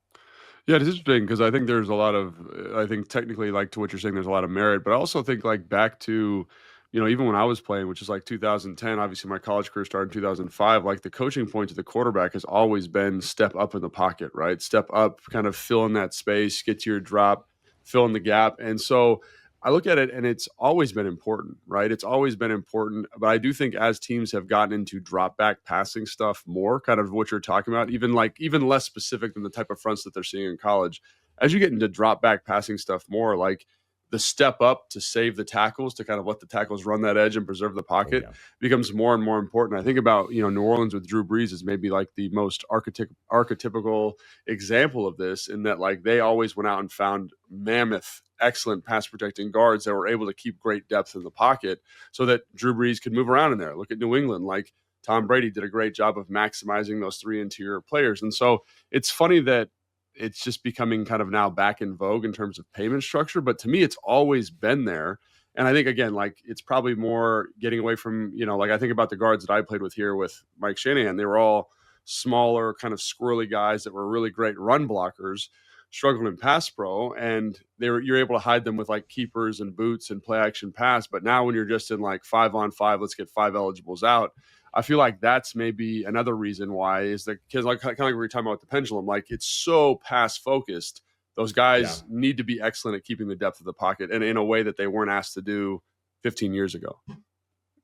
Yeah, it's interesting because I think there's a lot of, I think technically, like to what you're saying, there's a lot of merit, but I also think like back to, even when I was playing, which is like 2010, obviously my college career started in 2005, like the coaching point to the quarterback has always been step up in the pocket, right? Step up, kind of fill in that space, get to your drop, fill in the gap. And so I look at it and it's always been important, right? It's always been important. But I do think as teams have gotten into drop back passing stuff more, kind of what you're talking about, even less specific than the type of fronts that they're seeing in college, as you get into drop back passing stuff more, like the step up to save the tackles, to kind of let the tackles run that edge and preserve the pocket becomes more and more important. I think about, New Orleans with Drew Brees is maybe like the most archetypical example of this, in that like they always went out and found mammoth, excellent pass protecting guards that were able to keep great depth in the pocket so that Drew Brees could move around in there. Look at New England, like Tom Brady did a great job of maximizing those three interior players. And so it's funny that it's just becoming kind of now back in vogue in terms of payment structure. But to me, it's always been there. And I think, again, like it's probably more getting away from, like I think about the guards that I played with here with Mike Shanahan. They were all smaller, kind of squirrely guys that were really great run blockers, struggled in pass pro, and you're able to hide them with like keepers and boots and play action pass. But now when you're just in like 5-on-5, let's get 5 eligibles out, I feel like that's maybe another reason why is that, because like kind of like we were talking about with the pendulum, like it's so pass focused. Those guys need to be excellent at keeping the depth of the pocket, and in a way that they weren't asked to do 15 years ago.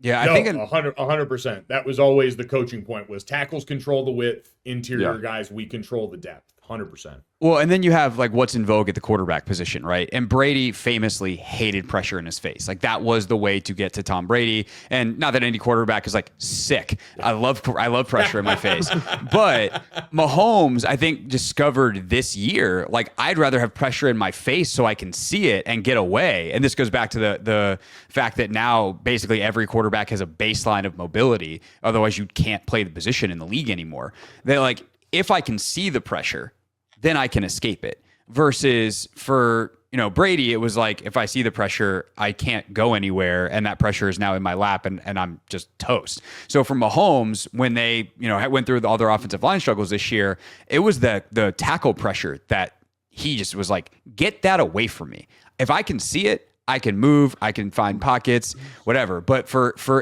Yeah, I think 100%. That was always the coaching point: was tackles control the width, interior guys we control the depth. 100%.
Well, and then you have like what's in vogue at the quarterback position, right? And Brady famously hated pressure in his face. Like that was the way to get to Tom Brady. And not that any quarterback is like sick. I love pressure in my face. But Mahomes, I think, discovered this year, like I'd rather have pressure in my face so I can see it and get away. And this goes back to the fact that now basically every quarterback has a baseline of mobility. Otherwise you can't play the position in the league anymore. They're like, if I can see the pressure, then I can escape it. Versus for, Brady, it was like, if I see the pressure, I can't go anywhere. And that pressure is now in my lap and I'm just toast. So for Mahomes, when they, went through all their offensive line struggles this year, it was the tackle pressure that he just was like, get that away from me. If I can see it, I can move, I can find pockets, whatever. But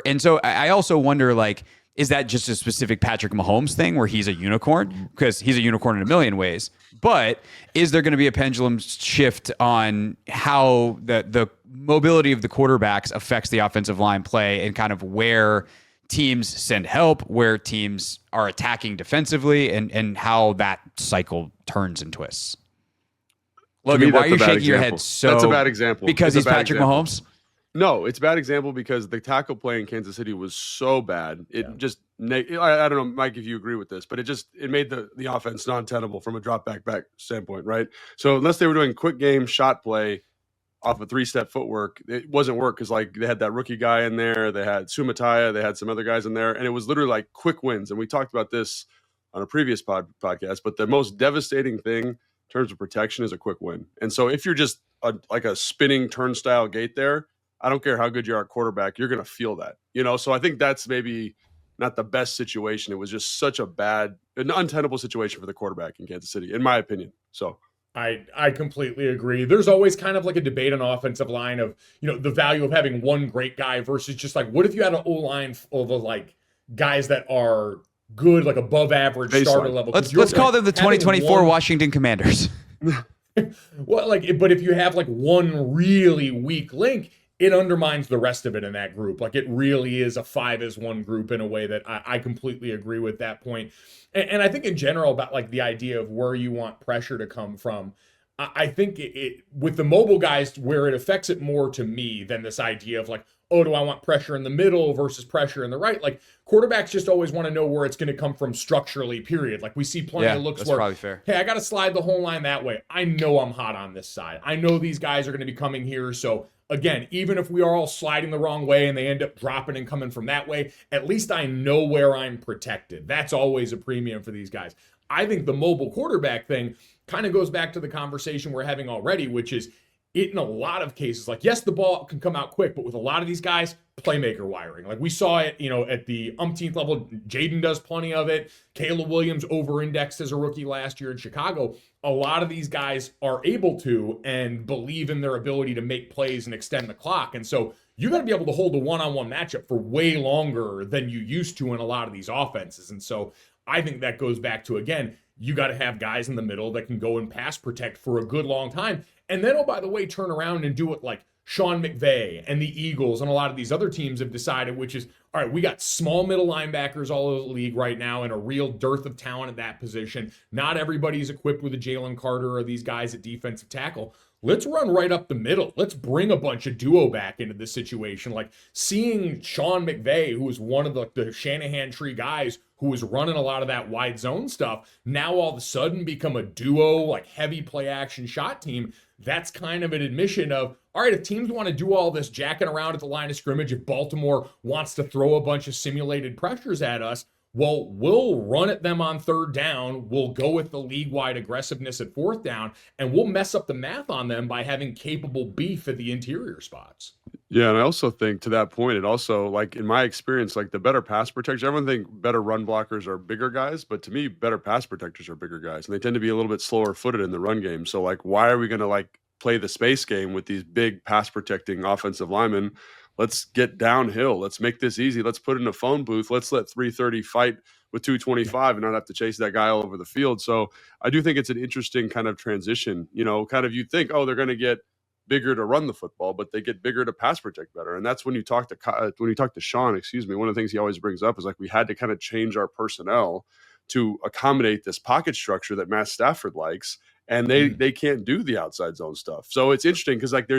and so I also wonder, like, is that just a specific Patrick Mahomes thing where he's a unicorn? Because he's a unicorn in a million ways. But is there going to be a pendulum shift on how the mobility of the quarterbacks affects the offensive line play and kind of where teams send help, where teams are attacking defensively, and how that cycle turns and twists? Logan, why are you shaking your head so?
That's a bad example.
Because he's Patrick Mahomes?
No, it's a bad example because the tackle play in Kansas City was so bad. It just, I don't know, Mike, if you agree with this, but it made the offense non-tenable from a drop back standpoint, right? So unless they were doing quick game shot play off a 3-step footwork, it wasn't work because like they had that rookie guy in there, they had Sumataya, they had some other guys in there, and it was literally like quick wins. And we talked about this on a previous podcast, but the most devastating thing in terms of protection is a quick win. And so if you're just like a spinning turnstile gate there, I don't care how good you are at quarterback, you're going to feel that, So I think that's maybe not the best situation. It was just such an untenable situation for the quarterback in Kansas City, in my opinion. So
I completely agree. There's always kind of like a debate on offensive line of, the value of having one great guy versus just like, what if you had an O-line full of like guys that are good, like above average starter level?
Let's call them the 2024 Washington Commanders.
Well, like, but if you have like one really weak link, it undermines the rest of it in that group. Like, it really is a 5-as-1 group in a way that I completely agree with that point. And I think in general about like the idea of where you want pressure to come from. I think it with the mobile guys where it affects it more to me than this idea of like, oh, do I want pressure in the middle versus pressure in the right? Like, quarterbacks just always want to know where it's going to come from structurally, period. Like, we see plenty of looks
that's
where,
probably fair.
hey, I got to slide the whole line that way. I know I'm hot on this side. I know these guys are going to be coming here. So again, even if we are all sliding the wrong way and they end up dropping and coming from that way, at least I know where I'm protected. That's always a premium for these guys. I think the mobile quarterback thing kind of goes back to the conversation we're having already, which is it in a lot of cases, like, yes, the ball can come out quick, but with a lot of these guys, playmaker wiring. Like, we saw it, at the umpteenth level. Jaden does plenty of it. Caleb Williams over-indexed as a rookie last year in Chicago. A lot of these guys are able to and believe in their ability to make plays and extend the clock. And so you got to be able to hold a one-on-one matchup for way longer than you used to in a lot of these offenses. And so I think that goes back to, again, you got to have guys in the middle that can go and pass protect for a good long time. And then, oh, by the way, turn around and do it like Sean McVay and the Eagles and a lot of these other teams have decided, which is, all right, we got small middle linebackers all over the league right now and a real dearth of talent at that position. Not everybody's equipped with a Jalen Carter or these guys at defensive tackle. Let's run right up the middle. Let's bring a bunch of duo back into this situation. Like seeing Sean McVay, who was one of the Shanahan tree guys who was running a lot of that wide zone stuff, now all of a sudden become a duo, like heavy play action shot team. That's kind of an admission of, all right, if teams want to do all this jacking around at the line of scrimmage, if Baltimore wants to throw a bunch of simulated pressures at us, well, we'll run at them on third down. We'll go with the league-wide aggressiveness at fourth down, and we'll mess up the math on them by having capable beef at the interior spots.
Yeah, and I also think to that point, it also, like in my experience, like the better pass protectors, everyone think better run blockers are bigger guys, but to me, better pass protectors are bigger guys, and they tend to be a little bit slower footed in the run game. So like, why are we going to like play the space game with these big pass protecting offensive linemen? Let's get downhill. Let's make this easy. Let's put in a phone booth. Let's let 330 fight with 225 and not have to chase that guy all over the field. So I do think it's an interesting kind of transition. Kind of you think, oh, they're going to get bigger to run the football, but they get bigger to pass protect better. And that's when you talk to Sean, one of the things he always brings up is like we had to kind of change our personnel to accommodate this pocket structure that Matt Stafford likes, and they can't do the outside zone stuff. So it's interesting because like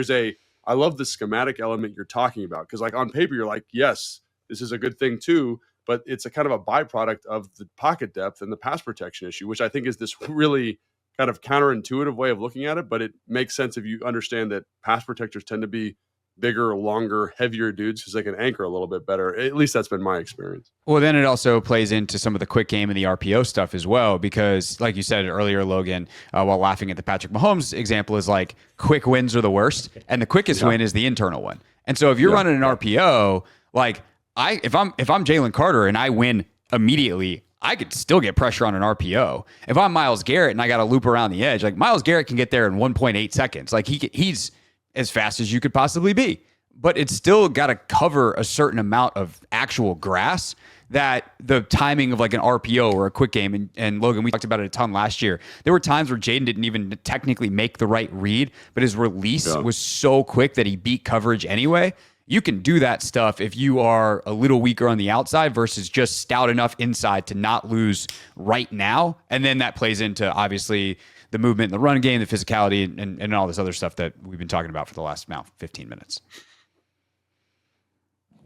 I love the schematic element you're talking about because like on paper you're like, yes, this is a good thing too, but it's a kind of a byproduct of the pocket depth and the pass protection issue, which I think is this really kind of counterintuitive way of looking at it, but it makes sense if you understand that pass protectors tend to be bigger, longer, heavier dudes because they can anchor a little bit better. At least that's been my experience.
Well, then it also plays into some of the quick game and the RPO stuff as well, because like you said earlier, Logan, while laughing at the Patrick Mahomes example, is like quick wins are the worst, and the quickest win is the internal one. And so if you're running an RPO, like if I'm Jalen Carter and I win immediately, I could still get pressure on an RPO. If I'm Myles Garrett and I got to loop around the edge, like Myles Garrett can get there in 1.8 seconds. Like he's as fast as you could possibly be, but it's still got to cover a certain amount of actual grass that the timing of like an RPO or a quick game. And Logan, we talked about it a ton last year. There were times where Jaden didn't even technically make the right read, but his release was so quick that he beat coverage anyway. You can do that stuff if you are a little weaker on the outside versus just stout enough inside to not lose right now. And then that plays into obviously the movement in the run game, the physicality, and all this other stuff that we've been talking about for the last 15 minutes.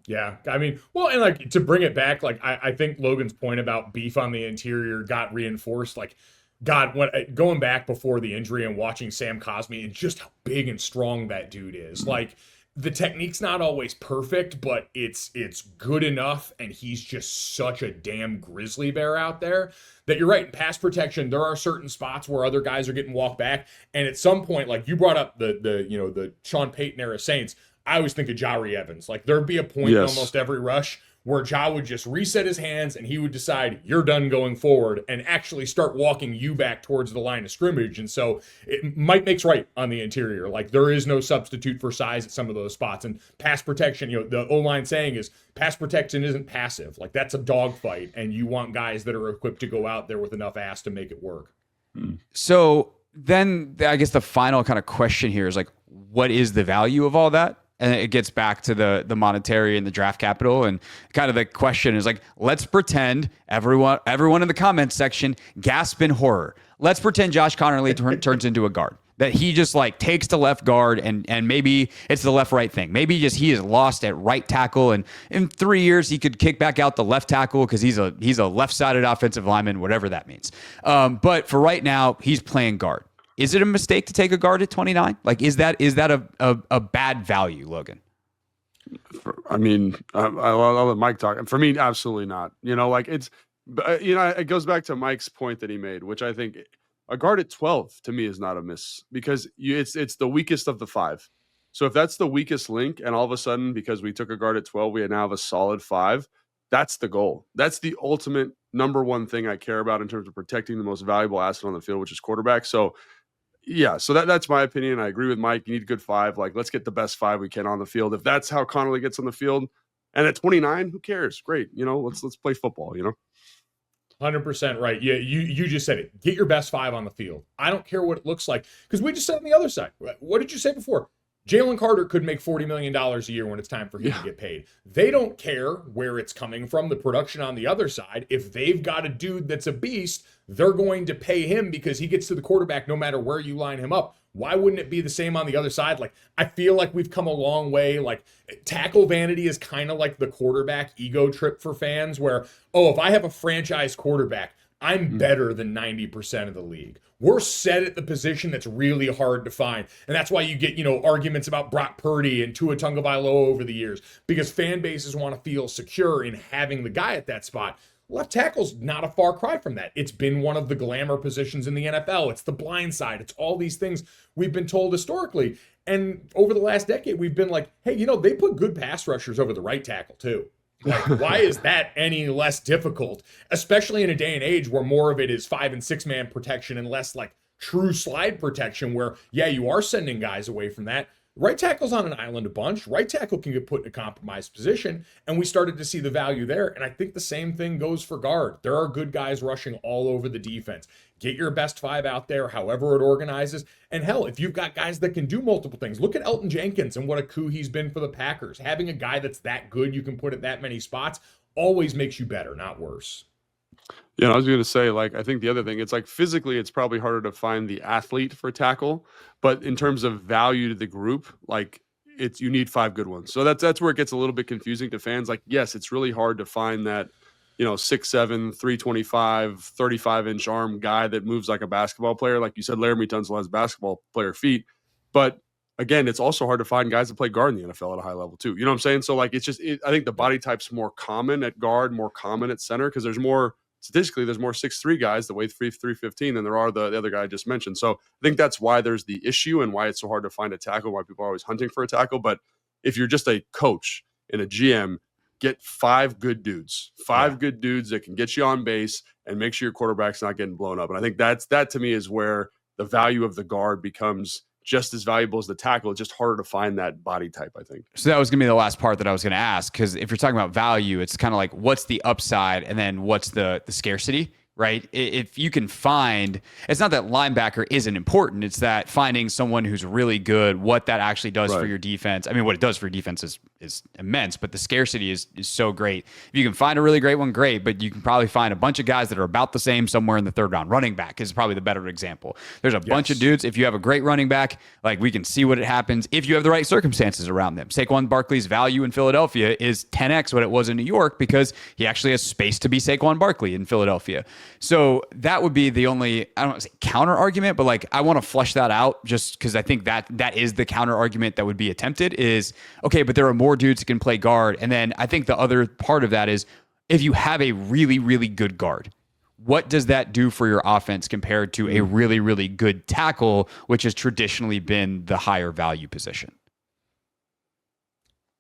Yeah, I mean, well, and like to bring it back, like I think Logan's point about beef on the interior got reinforced. Like, God, going back before the injury and watching Sam Cosmi and just how big and strong that dude is, like the technique's not always perfect, but it's good enough, and he's just such a damn grizzly bear out there that you're right. In pass protection, there are certain spots where other guys are getting walked back, and at some point, like you brought up the Sean Payton era Saints, I always think of Jari Evans. Like there'd be a point in almost every rush where Ja would just reset his hands and he would decide you're done going forward and actually start walking you back towards the line of scrimmage. And so Mike makes right on the interior. Like there is no substitute for size at some of those spots. And pass protection, the O-line saying is pass protection isn't passive. Like that's a dogfight, and you want guys that are equipped to go out there with enough ass to make it work.
So then I guess the final kind of question here is like, what is the value of all that? And it gets back to the monetary and the draft capital. And kind of the question is like, let's pretend everyone in the comments section gasp in horror. Let's pretend Josh Conerly turns into a guard. That he just like takes to left guard and maybe it's the left-right thing. Maybe just he is lost at right tackle, and in 3 years he could kick back out the left tackle because he's a left-sided offensive lineman, whatever that means. But for right now, he's playing guard. Is it a mistake to take a guard at 29? Like, is that a bad value, Logan?
I mean, I'll let Mike talk. For me, absolutely not. Like it goes back to Mike's point that he made, which I think a guard at 12 to me is not a miss because it's the weakest of the five. So if that's the weakest link, and all of a sudden, because we took a guard at 12, we now have a solid 5, that's the goal. That's the ultimate number one thing I care about in terms of protecting the most valuable asset on the field, which is quarterback. So yeah, so that's my opinion. I agree with Mike. You need a good 5. Like, let's get the best 5 we can on the field. If that's how Conerly gets on the field, and at 29, who cares? Great. Let's play football,
100% right. Yeah, you just said it. Get your best 5 on the field. I don't care what it looks like, because we just said on the other side. What did you say before? Jalen Carter could make $40 million a year when it's time for him to get paid. They don't care where it's coming from, the production on the other side. If they've got a dude that's a beast, they're going to pay him because he gets to the quarterback no matter where you line him up. Why wouldn't it be the same on the other side? Like, I feel like we've come a long way. Like, tackle vanity is kind of like the quarterback ego trip for fans where, if I have a franchise quarterback, I'm better than 90% of the league. We're set at the position that's really hard to find. And that's why you get, arguments about Brock Purdy and Tua Tagovailoa over the years, because fan bases want to feel secure in having the guy at that spot. Left tackle's not a far cry from that. It's been one of the glamour positions in the NFL. It's the blind side. It's all these things we've been told historically. And over the last decade, we've been like, hey, they put good pass rushers over the right tackle too. Like, why is that any less difficult, especially in a day and age where more of it is 5 and 6 man protection and less like true slide protection where, yeah, you are sending guys away from that. Right tackle's on an island a bunch. Right tackle can get put in a compromised position, and we started to see the value there. And I think the same thing goes for guard. There are good guys rushing all over the defense. Get your best 5 out there, however it organizes. And hell, if you've got guys that can do multiple things, look at Elton Jenkins and what a coup he's been for the Packers. Having a guy that's that good, you can put at that many spots, always makes you better, not worse.
Yeah, I was going to say, like, I think the other thing, it's like physically, it's probably harder to find the athlete for tackle, but in terms of value to the group, like, you need 5 good ones. So that's where it gets a little bit confusing to fans. Like, yes, it's really hard to find that, 6'7", 325, 35-inch arm guy that moves like a basketball player. Like you said, Laremy Tunsil has basketball player feet, but again, it's also hard to find guys that play guard in the NFL at a high level too. You know what I'm saying? So like, I think the body type's more common at guard, more common at center, because statistically, there's more 6'3" guys that weigh 315 than there are the other guy I just mentioned. So I think that's why there's the issue and why it's so hard to find a tackle, why people are always hunting for a tackle. But if you're just a coach and a GM, get 5 good dudes, good dudes that can get you on base and make sure your quarterback's not getting blown up. And I think that to me is where the value of the guard becomes just as valuable as the tackle. It's just harder to find that body type, I think.
So that was going to be the last part that I was going to ask, because if you're talking about value, it's kind of like, what's the upside and then what's the scarcity, right? If you can find, it's not that linebacker isn't important. It's that finding someone who's really good, what that actually does for your defense. I mean, what it does for your defense is immense, but the scarcity is so great. If you can find a really great one, great, but you can probably find a bunch of guys that are about the same somewhere in the 3rd round. Running back is probably the better example. There's a bunch of dudes. If you have a great running back, like, we can see what it happens if you have the right circumstances around them. Saquon Barkley's value in Philadelphia is 10x what it was in New York because he actually has space to be Saquon Barkley in Philadelphia. So that would be the only, I don't want to say counter argument, but like, I want to flesh that out just because I think that is the counter argument that would be attempted is, okay, but there are more dudes who can play guard. And then I think the other part of that is, if you have a really, really good guard, what does that do for your offense compared to a really, really good tackle, which has traditionally been the higher value position?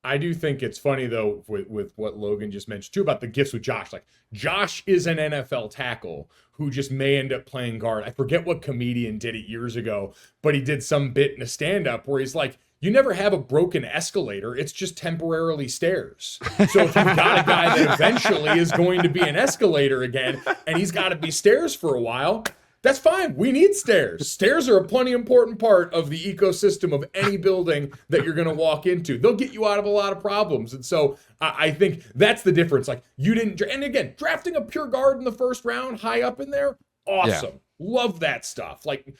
I do think it's funny, though, with what Logan just mentioned, too, about the gifts with Josh. Like, Josh is an NFL tackle who just may end up playing guard. I forget what comedian did it years ago, but he did some bit in a stand-up where he's like, you never have a broken escalator. It's just temporarily stairs. So if you've got a guy that eventually is going to be an escalator again, and he's got to be stairs for a while, That's fine. We need stairs. Stairs are a plenty important part of the ecosystem of any building that you're going to walk into. They'll get you out of a lot of problems. And so I think that's the difference. Like, you didn't, and again, drafting a pure guard in the first round, high up in there, awesome. Yeah. Love that stuff. Like,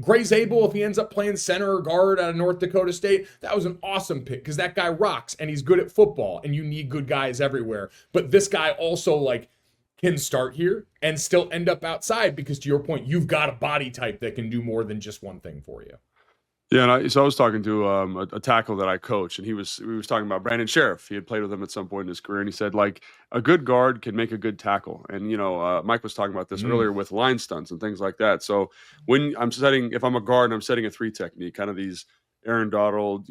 Gray Zabel, if he ends up playing center or guard out of North Dakota State, that was an awesome pick because that guy rocks and he's good at football and you need good guys everywhere. But this guy also, like, can start here and still end up outside because, to your point, you've got a body type that can do more than just one thing for you.
Yeah, and I was talking to a tackle that I coach, and we was talking about Brandon Sheriff. He had played with him at some point in his career, and he said, like, a good guard can make a good tackle. And, Mike was talking about this earlier with line stunts and things like that. So when if I'm a guard and I'm setting a 3 technique, kind of these Aaron Donald,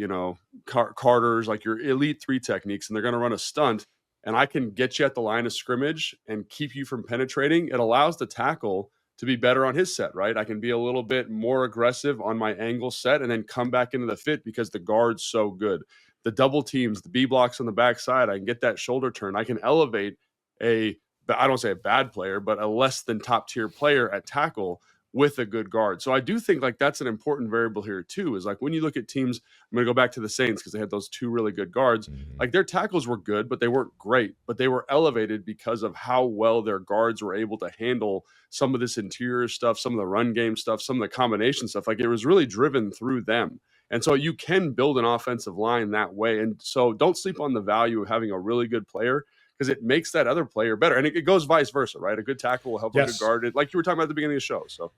Carters, like your elite 3 techniques, and they're going to run a stunt, and I can get you at the line of scrimmage and keep you from penetrating, it allows the tackle to be better on his set, right? I can be a little bit more aggressive on my angle set and then come back into the fit because the guard's so good. The double teams, the B blocks on the backside, I can get that shoulder turn. I can elevate I don't say a bad player, but a less than top tier player at tackle with a good guard. So I do think like that's an important variable here too, is like when you look at teams, I'm going to go back to the Saints because they had those 2 really good guards. Like their tackles were good, but they weren't great, but they were elevated because of how well their guards were able to handle some of this interior stuff, some of the run game stuff, some of the combination stuff. Like it was really driven through them. And so you can build an offensive line that way. And so don't sleep on the value of having a really good player, because it makes that other player better. And it goes vice versa, right? A good tackle will help a good guard, like you were talking about at the beginning of the show. So,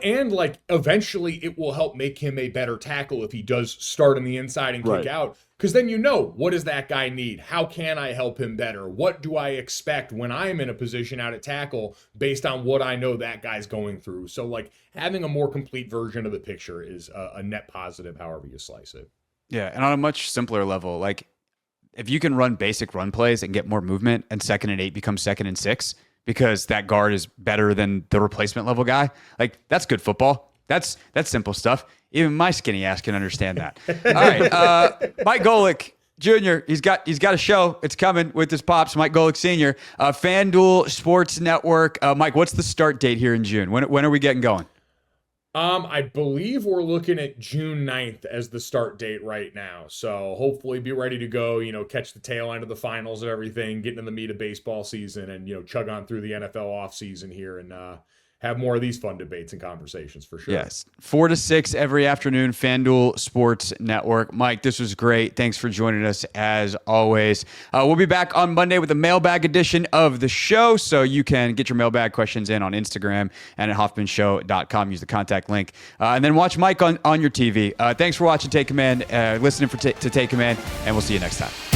and like eventually it will help make him a better tackle if he does start on the inside and kick out. Because then what does that guy need? How can I help him better? What do I expect when I'm in a position out at tackle based on what I know that guy's going through? So like having a more complete version of the picture is a net positive, however you slice it.
Yeah, and on a much simpler level, like if you can run basic run plays and get more movement and 2nd and 8 becomes 2nd and 6 because that guard is better than the replacement level guy, like that's good football. That's simple stuff. Even my skinny ass can understand that. All right, Mike Golic Jr. He's got a show. It's coming with his pops, Mike Golic Sr. FanDuel Sports Network. Mike, what's the start date here in June? When are we getting going?
I believe we're looking at June 9th as the start date right now. So hopefully be ready to go, catch the tail end of the finals and everything, getting in the meat of baseball season and, chug on through the NFL offseason here and have more of these fun debates and conversations for sure.
Yes. 4 to 6 every afternoon, FanDuel Sports Network. Mike, this was great. Thanks for joining us as always. We'll be back on Monday with a mailbag edition of the show. So you can get your mailbag questions in on Instagram and at hoffmanshow.com. Use the contact link. And then watch Mike on your TV. Thanks for watching Take Command, listening to Take Command, and we'll see you next time.